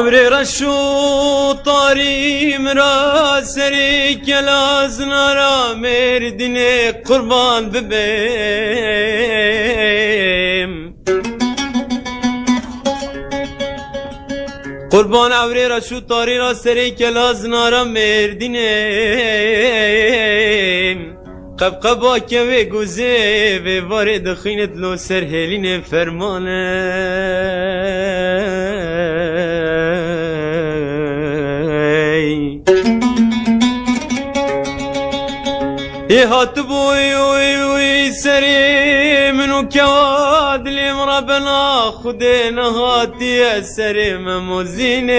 عبری رشو طاری مرا سری کلاز نارا مردین قربان ببیم قربان عبری رشو طاری را سری کلاز نارا مردینیم قبقبا که و گوزه و وارد خینت لو سر هلین فرمانه یه هات بوی وی سری منو کواد لیم ربنا خود نهاتی سری مموزین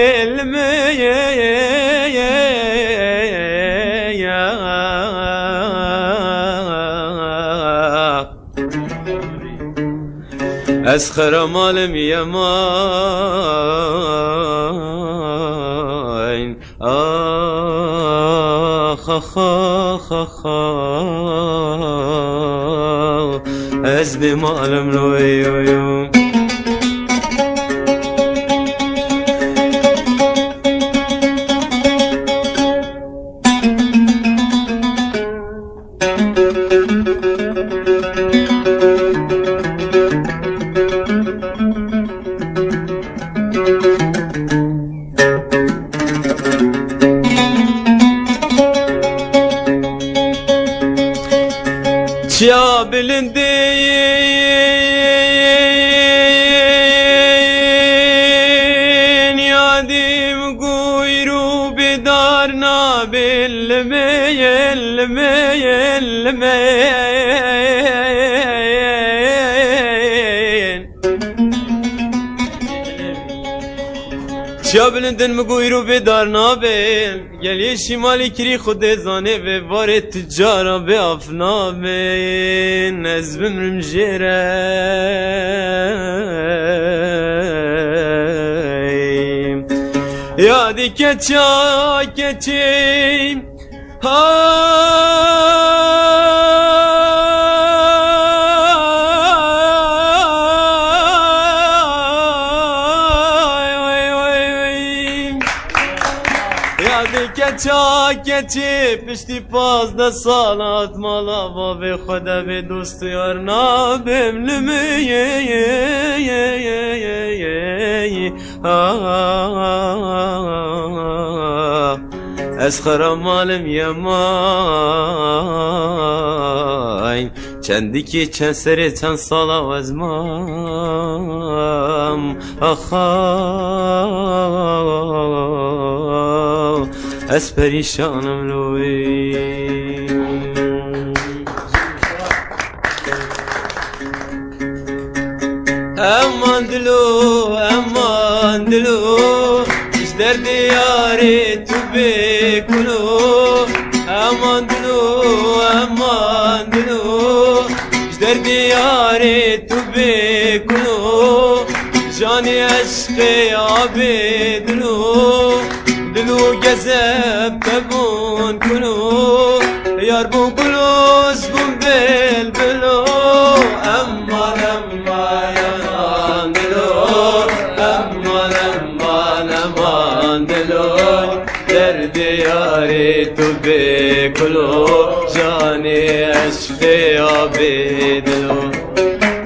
از خرمالم یمان آخ آخ آخ آخ از بمالم روی چیا بلندین یادیم گوی رو بیدار نابل میل چیا بلندن مگوی رو بیدار نابل گلی شمالی کری خود زانه و وار تجارا به افنامین از بمرم جیرم یادی کچا کچیم کچا کچی پشتی 15 سالات مالا باب خدا به دوست یار نابم لمی از خرمالم یمان چندی که چند سری چند سالا و از مام از پریشانم لوی امان دلو ایش در دیاری تو بکنو امان دلو ایش در دیاری تو بکنو جانی عشق آبی دلو گذب تبون کنو یار بون گلوز بون بلبلو امان امان دلو امان دلو در دیاری تو بکلو جانی عشق آبی دلو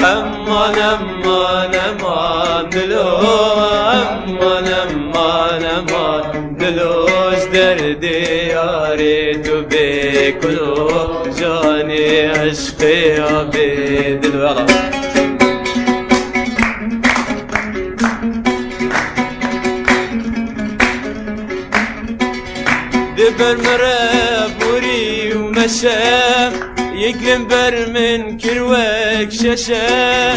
امان دلو امان دلوش در دیاری تو بکلو جانی عشق آبی دلو دبر مرا بوری و مشه يقلم بر من كروك شاشة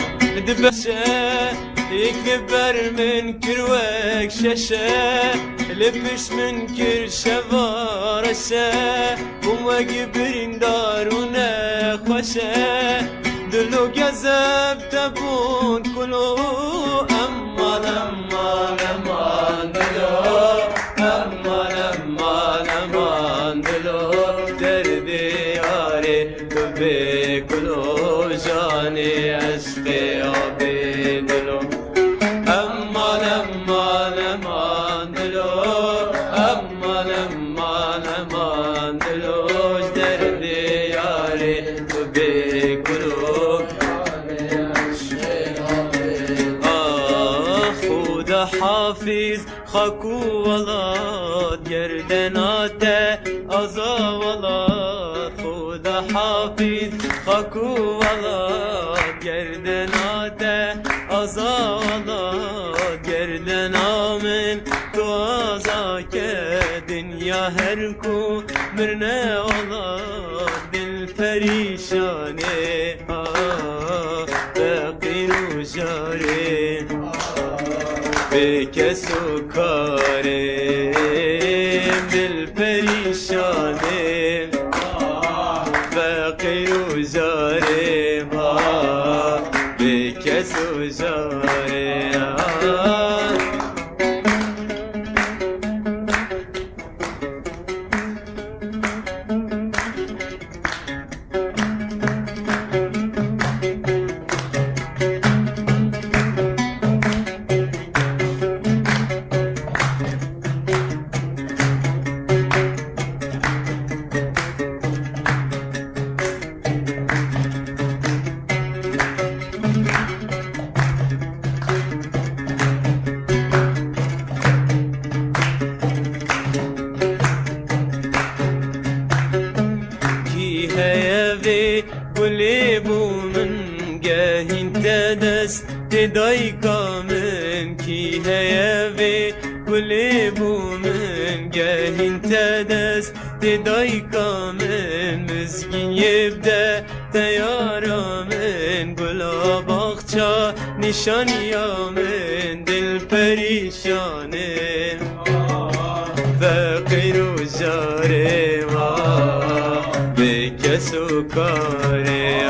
يقلم بر من كروك شاشة لبش من كر شفارشة ومواقبرين دارونا خوشة دلو جذب تبون كلو أمان أمان أمان دلو أمان أمان أمان دلو دردي ياري دبي كلو جاني عشقي أبي دلو أمان أمان أمان حافظ خاکو ولاد گردنات ازا ولاد خدا حافظ خاکو ولاد گردنات ازا ولاد گردنا من تو ازا که دنیا هر کو مرنه ولاد دل پریشانه فقیر و جاره به کس و کاره دل پریشانه فقیر و جاره به کس و جاره گلی بو من گهین دست دای کامن کی هیوی گلی بو من گهین دست دای کامن مزگین یبده تیارامن گلا باغچا نشانیامن دل پریشانه فقیر و جاره به کس و کاره